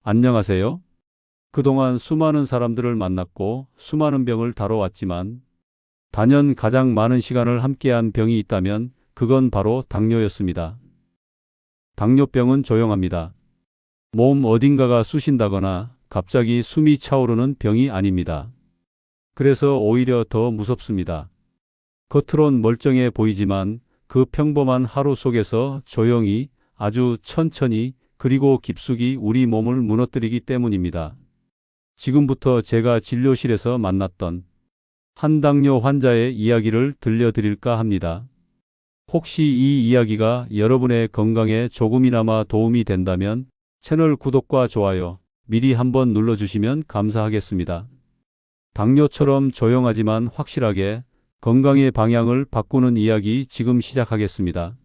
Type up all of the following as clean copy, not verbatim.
안녕하세요. 그동안 수많은 사람들을 만났고 수많은 병을 다뤄왔지만 단연 가장 많은 시간을 함께한 병이 있다면 그건 바로 당뇨였습니다. 당뇨병은 조용합니다. 몸 어딘가가 쑤신다거나 갑자기 숨이 차오르는 병이 아닙니다. 그래서 오히려 더 무섭습니다. 겉으론 멀쩡해 보이지만 그 평범한 하루 속에서 조용히 아주 천천히 그리고 깊숙이 우리 몸을 무너뜨리기 때문입니다. 지금부터 제가 진료실에서 만났던 한 당뇨 환자의 이야기를 들려드릴까 합니다. 혹시 이 이야기가 여러분의 건강에 조금이나마 도움이 된다면 채널 구독과 좋아요 미리 한번 눌러주시면 감사하겠습니다. 당뇨처럼 조용하지만 확실하게 건강의 방향을 바꾸는 이야기 지금 시작하겠습니다.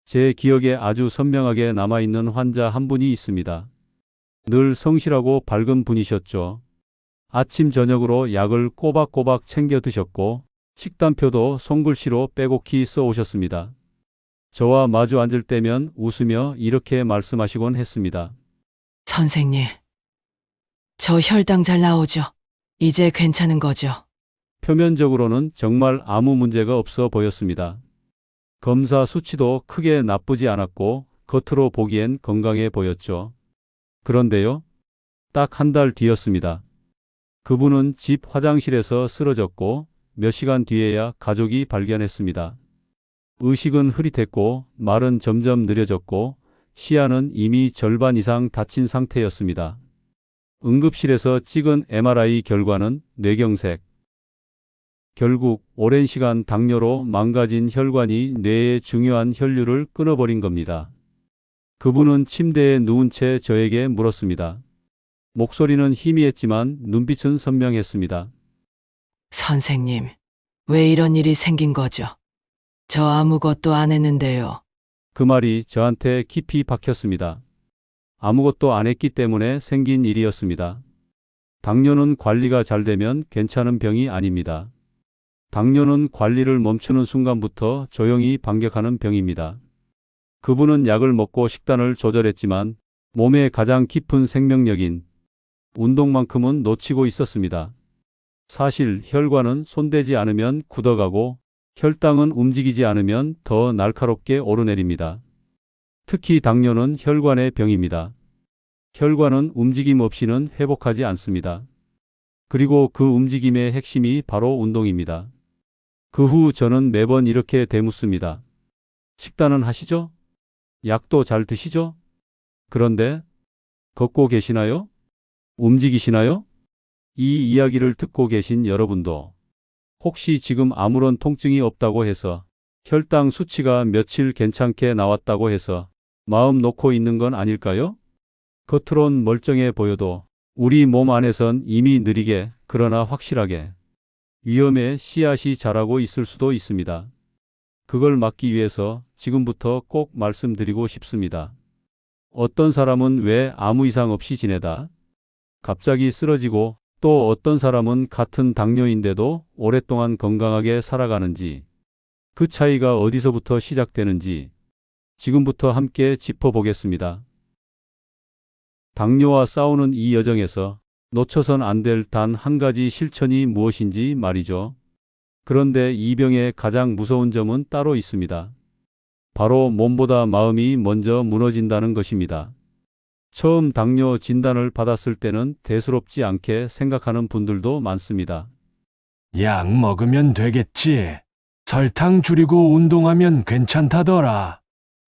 제 기억에 아주 선명하게 남아있는 환자 한 분이 있습니다. 늘 성실하고 밝은 분이셨죠. 아침 저녁으로 약을 꼬박꼬박 챙겨 드셨고 식단표도 손글씨로 빼곡히 써 오셨습니다. 저와 마주 앉을 때면 웃으며 이렇게 말씀하시곤 했습니다. 선생님, 저 혈당 잘 나오죠? 이제 괜찮은 거죠? 표면적으로는 정말 아무 문제가 없어 보였습니다. 검사 수치도 크게 나쁘지 않았고 겉으로 보기엔 건강해 보였죠. 그런데요, 딱 한 달 뒤였습니다. 그분은 집 화장실에서 쓰러졌고 몇 시간 뒤에야 가족이 발견했습니다. 의식은 흐릿했고 말은 점점 느려졌고 시야는 이미 절반 이상 다친 상태였습니다. 응급실에서 찍은 MRI 결과는 뇌경색. 결국 오랜 시간 당뇨로 망가진 혈관이 뇌의 중요한 혈류를 끊어버린 겁니다. 그분은 침대에 누운 채 저에게 물었습니다. 목소리는 희미했지만 눈빛은 선명했습니다. 선생님, 왜 이런 일이 생긴 거죠? 저 아무것도 안 했는데요. 그 말이 저한테 깊이 박혔습니다. 아무것도 안 했기 때문에 생긴 일이었습니다. 당뇨는 관리가 잘 되면 괜찮은 병이 아닙니다. 당뇨는 관리를 멈추는 순간부터 조용히 반격하는 병입니다. 그분은 약을 먹고 식단을 조절했지만 몸의 가장 깊은 생명력인 운동만큼은 놓치고 있었습니다. 사실 혈관은 손대지 않으면 굳어가고 혈당은 움직이지 않으면 더 날카롭게 오르내립니다. 특히 당뇨는 혈관의 병입니다. 혈관은 움직임 없이는 회복하지 않습니다. 그리고 그 움직임의 핵심이 바로 운동입니다. 그 후 저는 매번 이렇게 되묻습니다. 식단은 하시죠? 약도 잘 드시죠? 그런데 걷고 계시나요? 움직이시나요? 이 이야기를 듣고 계신 여러분도 혹시 지금 아무런 통증이 없다고 해서 혈당 수치가 며칠 괜찮게 나왔다고 해서 마음 놓고 있는 건 아닐까요? 겉으론 멀쩡해 보여도 우리 몸 안에선 이미 느리게 그러나 확실하게 위험의 씨앗이 자라고 있을 수도 있습니다. 그걸 막기 위해서 지금부터 꼭 말씀드리고 싶습니다. 어떤 사람은 왜 아무 이상 없이 지내다 갑자기 쓰러지고 또 어떤 사람은 같은 당뇨인데도 오랫동안 건강하게 살아가는지 그 차이가 어디서부터 시작되는지 지금부터 함께 짚어보겠습니다. 당뇨와 싸우는 이 여정에서 놓쳐선 안 될 단 한 가지 실천이 무엇인지 말이죠. 그런데 이 병의 가장 무서운 점은 따로 있습니다. 바로 몸보다 마음이 먼저 무너진다는 것입니다. 처음 당뇨 진단을 받았을 때는 대수롭지 않게 생각하는 분들도 많습니다. 약 먹으면 되겠지. 설탕 줄이고 운동하면 괜찮다더라.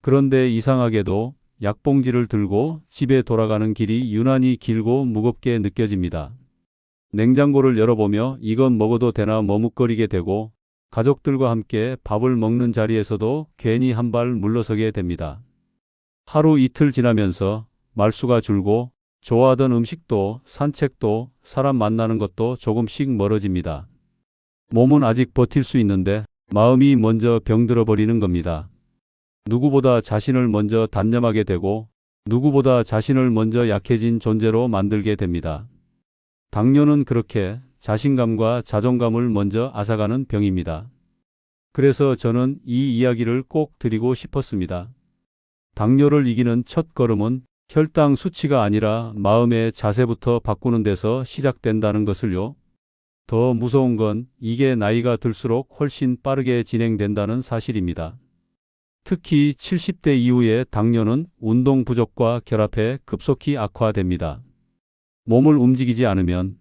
그런데 이상하게도 약봉지를 들고 집에 돌아가는 길이 유난히 길고 무겁게 느껴집니다. 냉장고를 열어보며 이건 먹어도 되나 머뭇거리게 되고 가족들과 함께 밥을 먹는 자리에서도 괜히 한 발 물러서게 됩니다. 하루 이틀 지나면서 말수가 줄고 좋아하던 음식도 산책도 사람 만나는 것도 조금씩 멀어집니다. 몸은 아직 버틸 수 있는데 마음이 먼저 병들어 버리는 겁니다. 누구보다 자신을 먼저 단념하게 되고 누구보다 자신을 먼저 약해진 존재로 만들게 됩니다. 당뇨는 그렇게 자신감과 자존감을 먼저 앗아가는 병입니다. 그래서 저는 이 이야기를 꼭 드리고 싶었습니다. 당뇨를 이기는 첫 걸음은 혈당 수치가 아니라 마음의 자세부터 바꾸는 데서 시작된다는 것을요. 더 무서운 건 이게 나이가 들수록 훨씬 빠르게 진행된다는 사실입니다. 특히 70대 이후의 당뇨는 운동 부족과 결합해 급속히 악화됩니다. 몸을 움직이지 않으면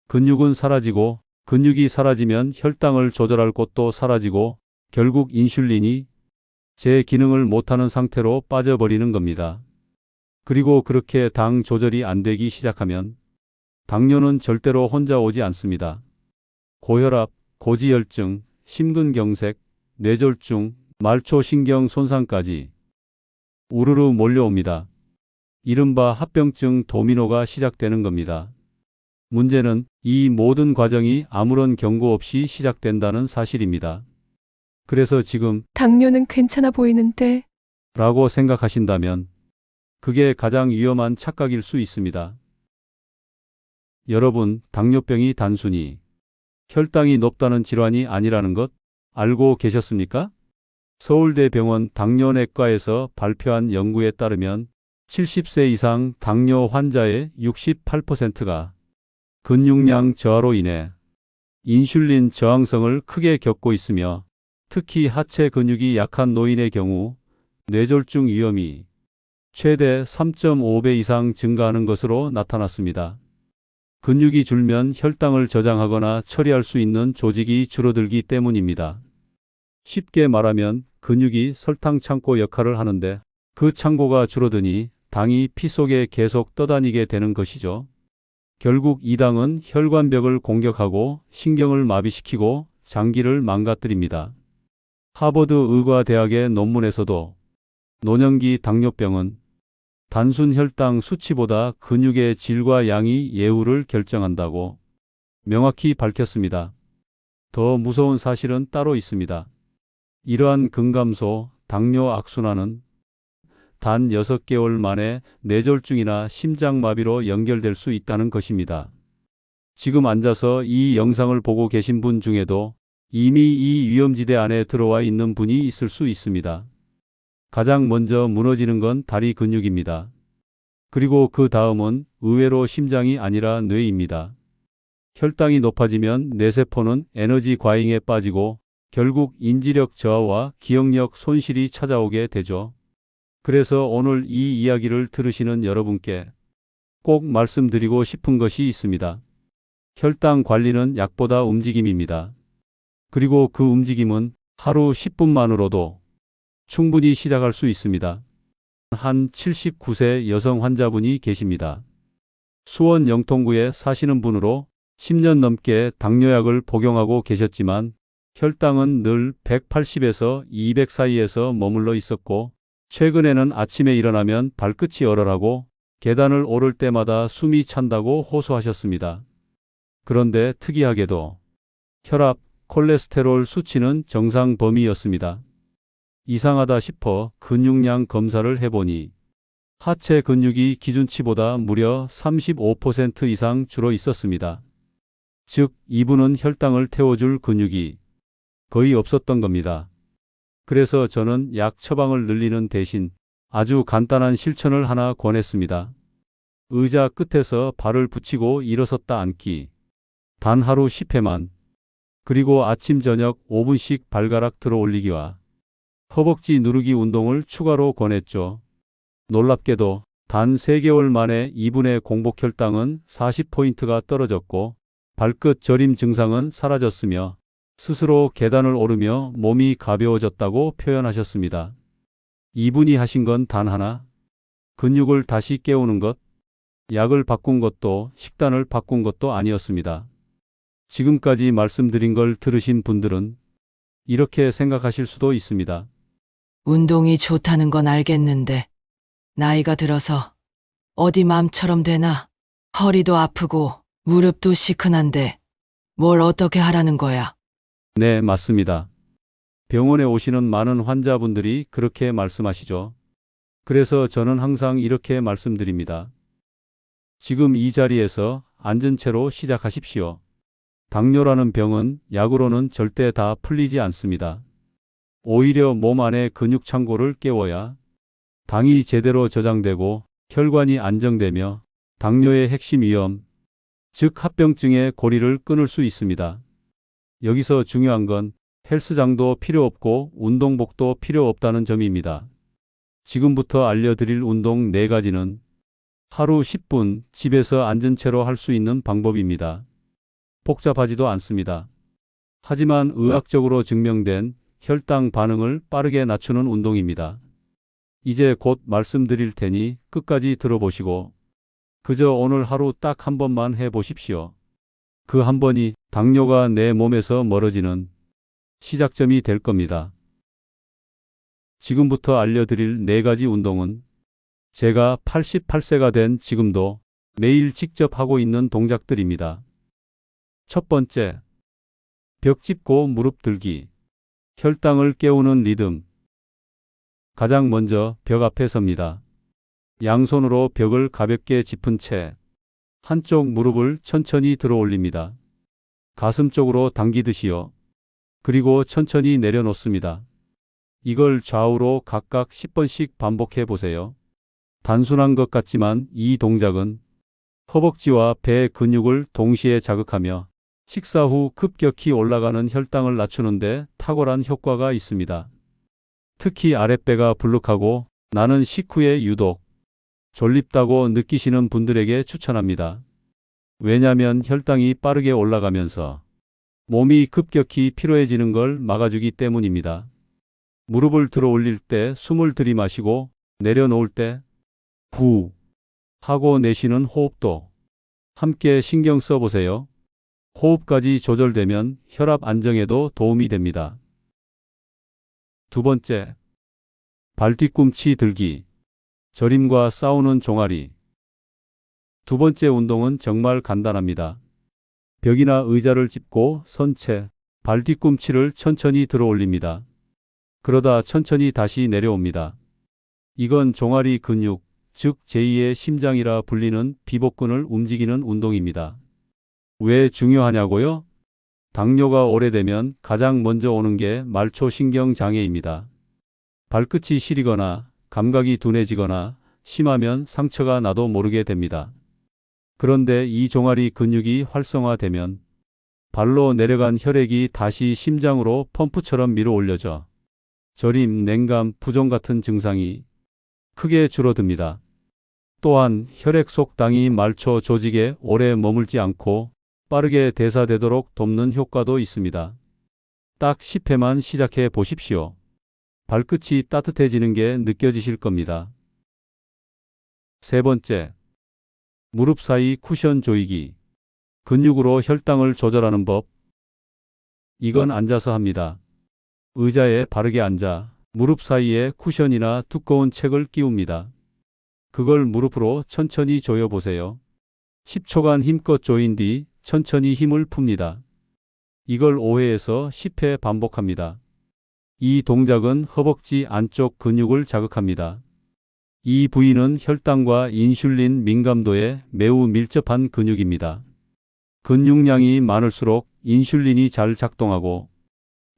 근육은 사라지고, 근육이 사라지면 혈당을 조절할 곳도 사라지고, 결국 인슐린이 제 기능을 못하는 상태로 빠져버리는 겁니다. 그리고 그렇게 당 조절이 안 되기 시작하면 당뇨는 절대로 혼자 오지 않습니다. 고혈압, 고지혈증, 심근경색, 뇌졸중, 말초신경 손상까지 우르르 몰려옵니다. 이른바 합병증 도미노가 시작되는 겁니다. 문제는 이 모든 과정이 아무런 경고 없이 시작된다는 사실입니다. 그래서 지금 당뇨는 괜찮아 보이는데 라고 생각하신다면 그게 가장 위험한 착각일 수 있습니다. 여러분, 당뇨병이 단순히 혈당이 높다는 질환이 아니라는 것 알고 계셨습니까? 서울대병원 당뇨내과에서 발표한 연구에 따르면 70세 이상 당뇨 환자의 68%가 근육량 저하로 인해 인슐린 저항성을 크게 겪고 있으며, 특히 하체 근육이 약한 노인의 경우 뇌졸중 위험이 최대 3.5배 이상 증가하는 것으로 나타났습니다. 근육이 줄면 혈당을 저장하거나 처리할 수 있는 조직이 줄어들기 때문입니다. 쉽게 말하면 근육이 설탕 창고 역할을 하는데 그 창고가 줄어드니 당이 피 속에 계속 떠다니게 되는 것이죠. 결국 이 당은 혈관벽을 공격하고 신경을 마비시키고 장기를 망가뜨립니다. 하버드 의과대학의 논문에서도 노년기 당뇨병은 단순 혈당 수치보다 근육의 질과 양이 예후를 결정한다고 명확히 밝혔습니다. 더 무서운 사실은 따로 있습니다. 이러한 근감소, 당뇨 악순환은 단 6개월 만에 뇌졸중이나 심장마비로 연결될 수 있다는 것입니다. 지금 앉아서 이 영상을 보고 계신 분 중에도 이미 이 위험지대 안에 들어와 있는 분이 있을 수 있습니다. 가장 먼저 무너지는 건 다리 근육입니다. 그리고 그 다음은 의외로 심장이 아니라 뇌입니다. 혈당이 높아지면 뇌세포는 에너지 과잉에 빠지고 결국 인지력 저하와 기억력 손실이 찾아오게 되죠. 그래서 오늘 이 이야기를 들으시는 여러분께 꼭 말씀드리고 싶은 것이 있습니다. 혈당 관리는 약보다 움직임입니다. 그리고 그 움직임은 하루 10분만으로도 충분히 시작할 수 있습니다. 한 79세 여성 환자분이 계십니다. 수원 영통구에 사시는 분으로 10년 넘게 당뇨약을 복용하고 계셨지만 혈당은 늘 180에서 200 사이에서 머물러 있었고, 최근에는 아침에 일어나면 발끝이 얼얼하고 계단을 오를 때마다 숨이 찬다고 호소하셨습니다. 그런데 특이하게도 혈압, 콜레스테롤 수치는 정상 범위였습니다. 이상하다 싶어 근육량 검사를 해보니 하체 근육이 기준치보다 무려 35% 이상 줄어 있었습니다. 즉, 이분은 혈당을 태워줄 근육이 거의 없었던 겁니다. 그래서 저는 약 처방을 늘리는 대신 아주 간단한 실천을 하나 권했습니다. 의자 끝에서 발을 붙이고 일어섰다 앉기. 단 하루 10회만. 그리고 아침 저녁 5분씩 발가락 들어 올리기와 허벅지 누르기 운동을 추가로 권했죠. 놀랍게도 단 3개월 만에 이분의 공복 혈당은 40포인트가 떨어졌고 발끝 저림 증상은 사라졌으며 스스로 계단을 오르며 몸이 가벼워졌다고 표현하셨습니다. 이분이 하신 건 단 하나, 근육을 다시 깨우는 것, 약을 바꾼 것도 식단을 바꾼 것도 아니었습니다. 지금까지 말씀드린 걸 들으신 분들은 이렇게 생각하실 수도 있습니다. 운동이 좋다는 건 알겠는데 나이가 들어서 어디 맘처럼 되나? 허리도 아프고 무릎도 시큰한데 뭘 어떻게 하라는 거야? 네, 맞습니다. 병원에 오시는 많은 환자분들이 그렇게 말씀하시죠. 그래서 저는 항상 이렇게 말씀드립니다. 지금 이 자리에서 앉은 채로 시작하십시오. 당뇨라는 병은 약으로는 절대 다 풀리지 않습니다. 오히려 몸 안의 근육 창고를 깨워야 당이 제대로 저장되고 혈관이 안정되며 당뇨의 핵심 위험, 즉 합병증의 고리를 끊을 수 있습니다. 여기서 중요한 건 헬스장도 필요 없고 운동복도 필요 없다는 점입니다. 지금부터 알려드릴 운동 4가지는 하루 10분 집에서 앉은 채로 할 수 있는 방법입니다. 복잡하지도 않습니다. 하지만 의학적으로 증명된 혈당 반응을 빠르게 낮추는 운동입니다. 이제 곧 말씀드릴 테니 끝까지 들어보시고 그저 오늘 하루 딱 한 번만 해보십시오. 그 한 번이 당뇨가 내 몸에서 멀어지는 시작점이 될 겁니다. 지금부터 알려드릴 4가지 운동은 제가 88세가 된 지금도 매일 직접 하고 있는 동작들입니다. 첫 번째, 벽 짚고 무릎 들기. 혈당을 깨우는 리듬. 가장 먼저 벽 앞에 섭니다. 양손으로 벽을 가볍게 짚은 채 한쪽 무릎을 천천히 들어 올립니다. 가슴 쪽으로 당기듯이요. 그리고 천천히 내려놓습니다. 이걸 좌우로 각각 10번씩 반복해 보세요. 단순한 것 같지만 이 동작은 허벅지와 배 근육을 동시에 자극하며 식사 후 급격히 올라가는 혈당을 낮추는데 탁월한 효과가 있습니다. 특히 아랫배가 불룩하고 나는 식후에 유독 졸립다고 느끼시는 분들에게 추천합니다. 왜냐하면 혈당이 빠르게 올라가면서 몸이 급격히 피로해지는 걸 막아주기 때문입니다. 무릎을 들어 올릴 때 숨을 들이마시고 내려놓을 때 후 하고 내쉬는 호흡도 함께 신경 써보세요. 호흡까지 조절되면 혈압 안정에도 도움이 됩니다. 두 번째, 발뒤꿈치 들기. 저림과 싸우는 종아리. 두 번째 운동은 정말 간단합니다. 벽이나 의자를 짚고 선 채 발뒤꿈치를 천천히 들어 올립니다. 그러다 천천히 다시 내려옵니다. 이건 종아리 근육, 즉 제2의 심장이라 불리는 비복근을 움직이는 운동입니다. 왜 중요하냐고요? 당뇨가 오래되면 가장 먼저 오는 게 말초신경 장애입니다. 발끝이 시리거나 감각이 둔해지거나 심하면 상처가 나도 모르게 됩니다. 그런데 이 종아리 근육이 활성화되면 발로 내려간 혈액이 다시 심장으로 펌프처럼 밀어 올려져 저림, 냉감, 부종 같은 증상이 크게 줄어듭니다. 또한 혈액 속 당이 말초 조직에 오래 머물지 않고 빠르게 대사되도록 돕는 효과도 있습니다. 딱 10회만 시작해 보십시오. 발끝이 따뜻해지는 게 느껴지실 겁니다. 세 번째, 무릎 사이 쿠션 조이기. 근육으로 혈당을 조절하는 법. 이건 앉아서 합니다. 의자에 바르게 앉아 무릎 사이에 쿠션이나 두꺼운 책을 끼웁니다. 그걸 무릎으로 천천히 조여보세요. 10초간 힘껏 조인 뒤 천천히 힘을 풉니다. 이걸 5회에서 10회 반복합니다. 이 동작은 허벅지 안쪽 근육을 자극합니다. 이 부위는 혈당과 인슐린 민감도에 매우 밀접한 근육입니다. 근육량이 많을수록 인슐린이 잘 작동하고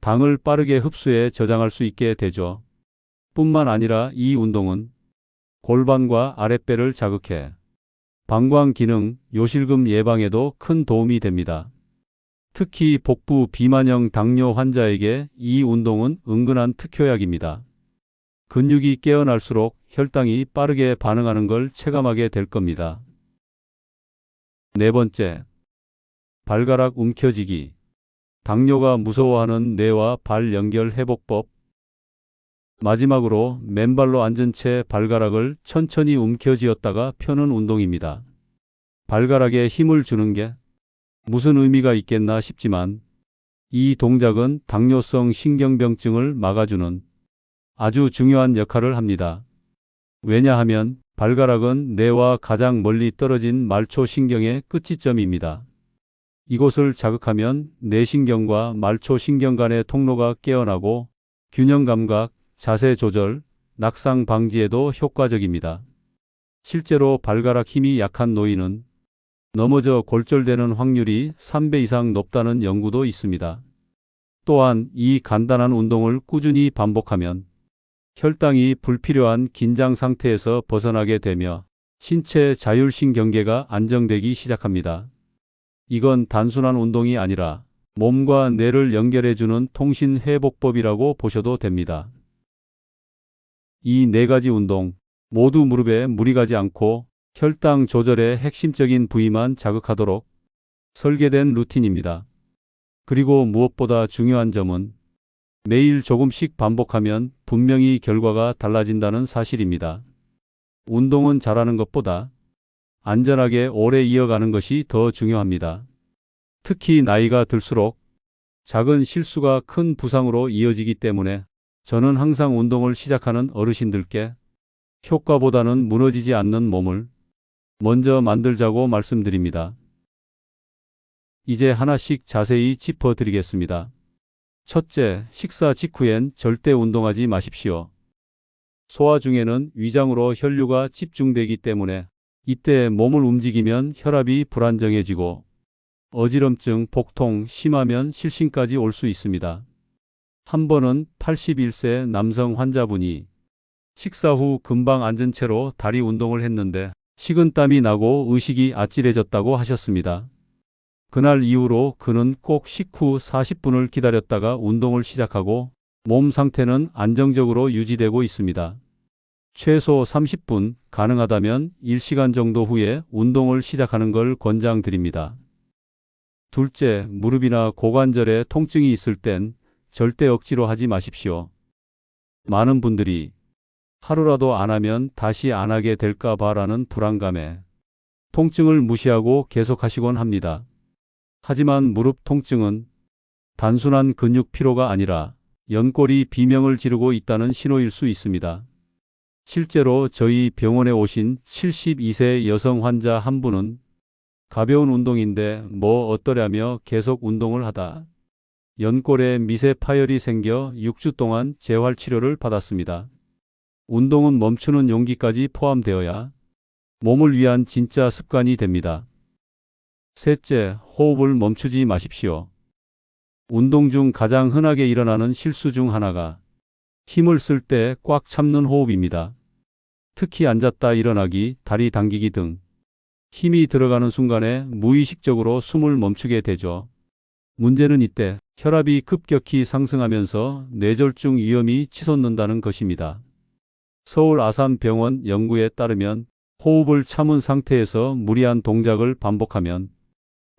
당을 빠르게 흡수해 저장할 수 있게 되죠. 뿐만 아니라 이 운동은 골반과 아랫배를 자극해 방광 기능, 요실금 예방에도 큰 도움이 됩니다. 특히 복부 비만형 당뇨 환자에게 이 운동은 은근한 특효약입니다. 근육이 깨어날수록 혈당이 빠르게 반응하는 걸 체감하게 될 겁니다. 네 번째, 발가락 움켜쥐기. 당뇨가 무서워하는 뇌와 발 연결 회복법. 마지막으로 맨발로 앉은 채 발가락을 천천히 움켜쥐었다가 펴는 운동입니다. 발가락에 힘을 주는 게 무슨 의미가 있겠나 싶지만 이 동작은 당뇨성 신경병증을 막아주는 아주 중요한 역할을 합니다. 왜냐하면 발가락은 뇌와 가장 멀리 떨어진 말초신경의 끝지점입니다. 이곳을 자극하면 뇌신경과 말초신경 간의 통로가 깨어나고 균형 감각, 자세 조절, 낙상 방지에도 효과적입니다. 실제로 발가락 힘이 약한 노인은 넘어져 골절되는 확률이 3배 이상 높다는 연구도 있습니다. 또한 이 간단한 운동을 꾸준히 반복하면 혈당이 불필요한 긴장 상태에서 벗어나게 되며 신체 자율신경계가 안정되기 시작합니다. 이건 단순한 운동이 아니라 몸과 뇌를 연결해주는 통신회복법이라고 보셔도 됩니다. 이 네 가지 운동 모두 무릎에 무리 가지 않고 혈당 조절의 핵심적인 부위만 자극하도록 설계된 루틴입니다. 그리고 무엇보다 중요한 점은 매일 조금씩 반복하면 분명히 결과가 달라진다는 사실입니다. 운동은 잘하는 것보다 안전하게 오래 이어가는 것이 더 중요합니다. 특히 나이가 들수록 작은 실수가 큰 부상으로 이어지기 때문에 저는 항상 운동을 시작하는 어르신들께 효과보다는 무너지지 않는 몸을 먼저 만들자고 말씀드립니다. 이제 하나씩 자세히 짚어드리겠습니다. 첫째, 식사 직후엔 절대 운동하지 마십시오. 소화 중에는 위장으로 혈류가 집중되기 때문에 이때 몸을 움직이면 혈압이 불안정해지고 어지럼증, 복통, 심하면 실신까지 올 수 있습니다. 한 번은 81세 남성 환자분이 식사 후 금방 앉은 채로 다리 운동을 했는데 식은땀이 나고 의식이 아찔해졌다고 하셨습니다. 그날 이후로 그는 꼭 식후 40분을 기다렸다가 운동을 시작하고 몸 상태는 안정적으로 유지되고 있습니다. 최소 30분, 가능하다면 1시간 정도 후에 운동을 시작하는 걸 권장드립니다. 둘째, 무릎이나 고관절에 통증이 있을 땐 절대 억지로 하지 마십시오. 많은 분들이 하루라도 안 하면 다시 안 하게 될까 봐라는 불안감에 통증을 무시하고 계속하시곤 합니다. 하지만 무릎 통증은 단순한 근육 피로가 아니라 연골이 비명을 지르고 있다는 신호일 수 있습니다. 실제로 저희 병원에 오신 72세 여성 환자 한 분은 가벼운 운동인데 뭐 어떠냐며 계속 운동을 하다 연골에 미세 파열이 생겨 6주 동안 재활 치료를 받았습니다. 운동은 멈추는 용기까지 포함되어야 몸을 위한 진짜 습관이 됩니다. 셋째, 호흡을 멈추지 마십시오. 운동 중 가장 흔하게 일어나는 실수 중 하나가 힘을 쓸 때 꽉 참는 호흡입니다. 특히 앉았다 일어나기, 다리 당기기 등 힘이 들어가는 순간에 무의식적으로 숨을 멈추게 되죠. 문제는 이때 혈압이 급격히 상승하면서 뇌졸중 위험이 치솟는다는 것입니다. 서울 아산병원 연구에 따르면 호흡을 참은 상태에서 무리한 동작을 반복하면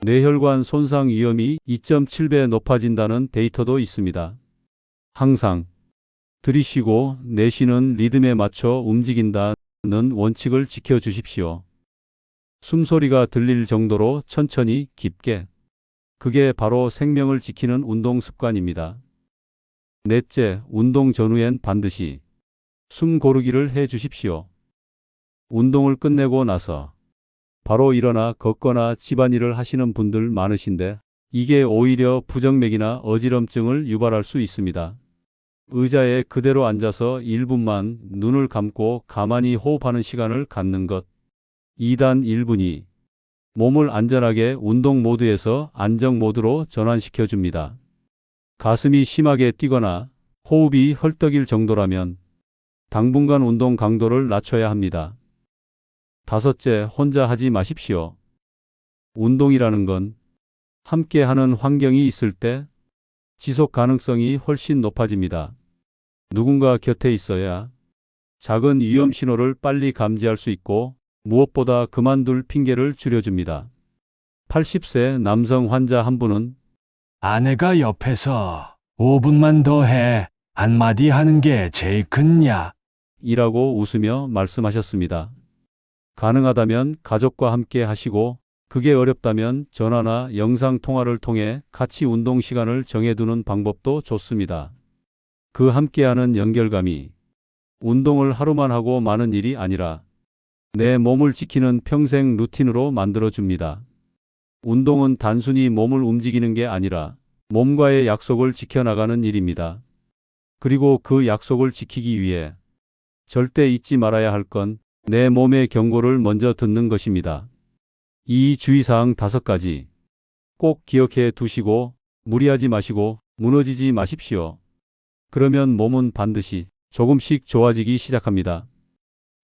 뇌혈관 손상 위험이 2.7배 높아진다는 데이터도 있습니다. 항상 들이쉬고 내쉬는 리듬에 맞춰 움직인다는 원칙을 지켜주십시오. 숨소리가 들릴 정도로 천천히 깊게. 그게 바로 생명을 지키는 운동 습관입니다. 넷째, 운동 전후엔 반드시 숨 고르기를 해 주십시오. 운동을 끝내고 나서 바로 일어나 걷거나 집안일을 하시는 분들 많으신데 이게 오히려 부정맥이나 어지럼증을 유발할 수 있습니다. 의자에 그대로 앉아서 1분만 눈을 감고 가만히 호흡하는 시간을 갖는 것. 2단 1분이 몸을 안전하게 운동 모드에서 안정 모드로 전환시켜 줍니다. 가슴이 심하게 뛰거나 호흡이 헐떡일 정도라면 당분간 운동 강도를 낮춰야 합니다. 다섯째, 혼자 하지 마십시오. 운동이라는 건 함께 하는 환경이 있을 때 지속 가능성이 훨씬 높아집니다. 누군가 곁에 있어야 작은 위험 신호를 빨리 감지할 수 있고 무엇보다 그만둘 핑계를 줄여줍니다. 80세 남성 환자 한 분은 아내가 옆에서 5분만 더 해. 한마디 하는 게 제일 큰 약. 이라고 웃으며 말씀하셨습니다. 가능하다면 가족과 함께 하시고 그게 어렵다면 전화나 영상 통화를 통해 같이 운동 시간을 정해두는 방법도 좋습니다. 그 함께하는 연결감이 운동을 하루만 하고 마는 일이 아니라 내 몸을 지키는 평생 루틴으로 만들어줍니다. 운동은 단순히 몸을 움직이는 게 아니라 몸과의 약속을 지켜나가는 일입니다. 그리고 그 약속을 지키기 위해 절대 잊지 말아야 할 건 내 몸의 경고를 먼저 듣는 것입니다. 이 주의사항 5가지 꼭 기억해 두시고 무리하지 마시고 무너지지 마십시오. 그러면 몸은 반드시 조금씩 좋아지기 시작합니다.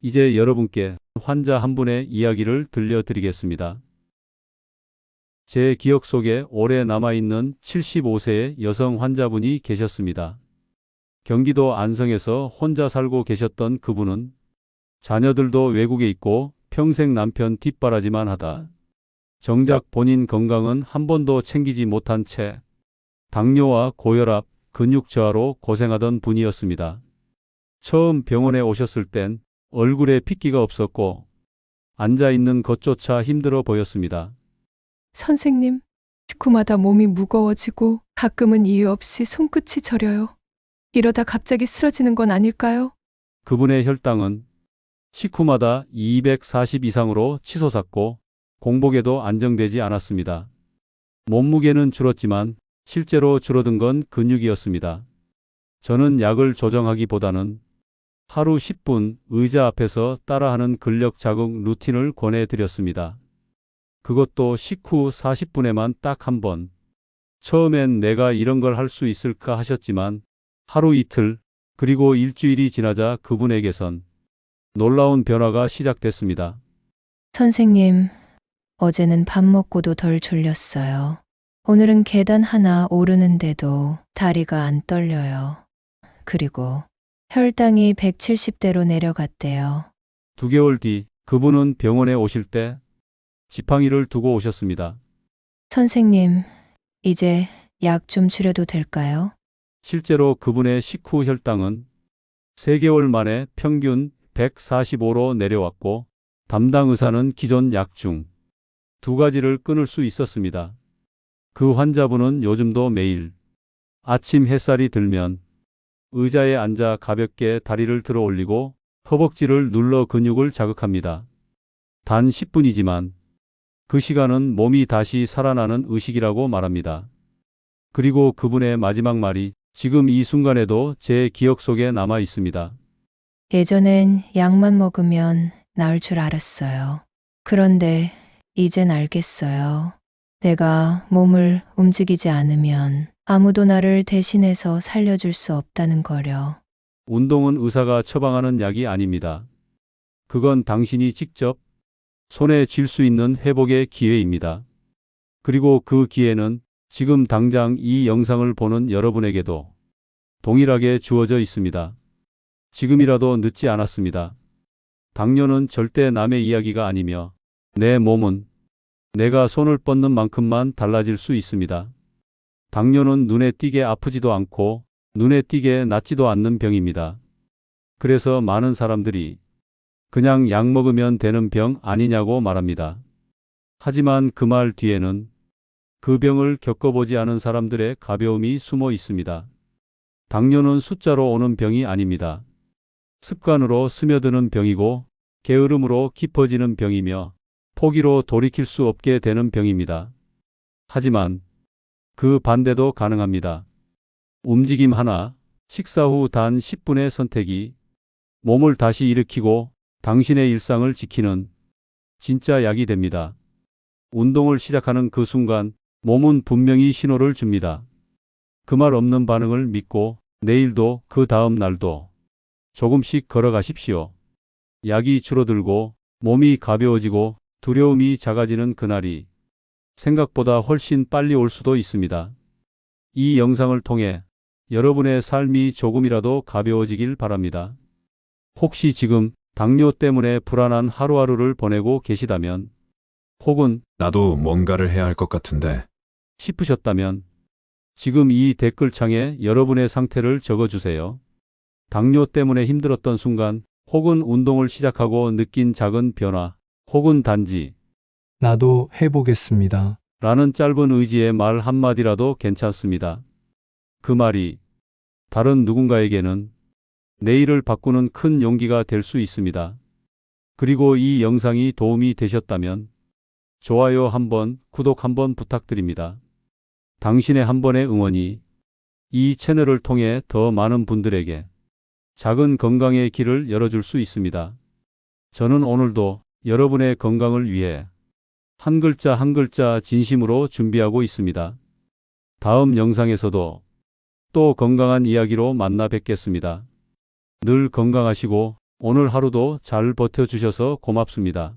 이제 여러분께 환자 한 분의 이야기를 들려드리겠습니다. 제 기억 속에 오래 남아있는 75세의 여성 환자분이 계셨습니다. 경기도 안성에서 혼자 살고 계셨던 그분은 자녀들도 외국에 있고 평생 남편 뒷바라지만 하다 정작 본인 건강은 한 번도 챙기지 못한 채 당뇨와 고혈압, 근육 저하로 고생하던 분이었습니다. 처음 병원에 오셨을 땐 얼굴에 핏기가 없었고 앉아있는 것조차 힘들어 보였습니다. 선생님, 식후마다 몸이 무거워지고 가끔은 이유 없이 손끝이 저려요. 이러다 갑자기 쓰러지는 건 아닐까요? 그분의 혈당은 식후마다 240 이상으로 치솟았고 공복에도 안정되지 않았습니다. 몸무게는 줄었지만 실제로 줄어든 건 근육이었습니다. 저는 약을 조정하기보다는 하루 10분 의자 앞에서 따라하는 근력 자극 루틴을 권해드렸습니다. 그것도 식후 40분에만 딱 한 번. 처음엔 내가 이런 걸 할 수 있을까 하셨지만 하루 이틀, 그리고 일주일이 지나자 그분에게선 놀라운 변화가 시작됐습니다. 선생님, 어제는 밥 먹고도 덜 졸렸어요. 오늘은 계단 하나 오르는데도 다리가 안 떨려요. 그리고 혈당이 170대로 내려갔대요. 2개월 뒤 그분은 병원에 오실 때 지팡이를 두고 오셨습니다. 선생님, 이제 약 좀 줄여도 될까요? 실제로 그분의 식후 혈당은 3개월 만에 평균 145로 내려왔고 담당 의사는 기존 약 중 2가지를 끊을 수 있었습니다. 그 환자분은 요즘도 매일 아침 햇살이 들면 의자에 앉아 가볍게 다리를 들어 올리고 허벅지를 눌러 근육을 자극합니다. 단 10분이지만 그 시간은 몸이 다시 살아나는 의식이라고 말합니다. 그리고 그분의 마지막 말이 지금 이 순간에도 제 기억 속에 남아 있습니다. 예전엔 약만 먹으면 나을 줄 알았어요. 그런데 이젠 알겠어요. 내가 몸을 움직이지 않으면 아무도 나를 대신해서 살려줄 수 없다는 거려. 운동은 의사가 처방하는 약이 아닙니다. 그건 당신이 직접 손에 쥘 수 있는 회복의 기회입니다. 그리고 그 기회는 지금 당장 이 영상을 보는 여러분에게도 동일하게 주어져 있습니다. 지금이라도 늦지 않았습니다. 당뇨는 절대 남의 이야기가 아니며 내 몸은 내가 손을 뻗는 만큼만 달라질 수 있습니다. 당뇨는 눈에 띄게 아프지도 않고 눈에 띄게 낫지도 않는 병입니다. 그래서 많은 사람들이 그냥 약 먹으면 되는 병 아니냐고 말합니다. 하지만 그 말 뒤에는 그 병을 겪어보지 않은 사람들의 가벼움이 숨어 있습니다. 당뇨는 숫자로 오는 병이 아닙니다. 습관으로 스며드는 병이고 게으름으로 깊어지는 병이며 포기로 돌이킬 수 없게 되는 병입니다. 하지만 그 반대도 가능합니다. 움직임 하나, 식사 후 단 10분의 선택이 몸을 다시 일으키고 당신의 일상을 지키는 진짜 약이 됩니다. 운동을 시작하는 그 순간 몸은 분명히 신호를 줍니다. 그 말 없는 반응을 믿고 내일도 그 다음 날도 조금씩 걸어가십시오. 약이 줄어들고 몸이 가벼워지고 두려움이 작아지는 그날이 생각보다 훨씬 빨리 올 수도 있습니다. 이 영상을 통해 여러분의 삶이 조금이라도 가벼워지길 바랍니다. 혹시 지금 당뇨 때문에 불안한 하루하루를 보내고 계시다면 혹은 나도 뭔가를 해야 할 것 같은데. 싶으셨다면 지금 이 댓글창에 여러분의 상태를 적어주세요. 당뇨 때문에 힘들었던 순간 혹은 운동을 시작하고 느낀 작은 변화 혹은 단지 나도 해보겠습니다. 라는 짧은 의지의 말 한마디라도 괜찮습니다. 그 말이 다른 누군가에게는 내일을 바꾸는 큰 용기가 될 수 있습니다. 그리고 이 영상이 도움이 되셨다면 좋아요 한번, 구독 한번 부탁드립니다. 당신의 한 번의 응원이 이 채널을 통해 더 많은 분들에게 작은 건강의 길을 열어줄 수 있습니다. 저는 오늘도 여러분의 건강을 위해 한 글자 한 글자 진심으로 준비하고 있습니다. 다음 영상에서도 또 건강한 이야기로 만나 뵙겠습니다. 늘 건강하시고 오늘 하루도 잘 버텨주셔서 고맙습니다.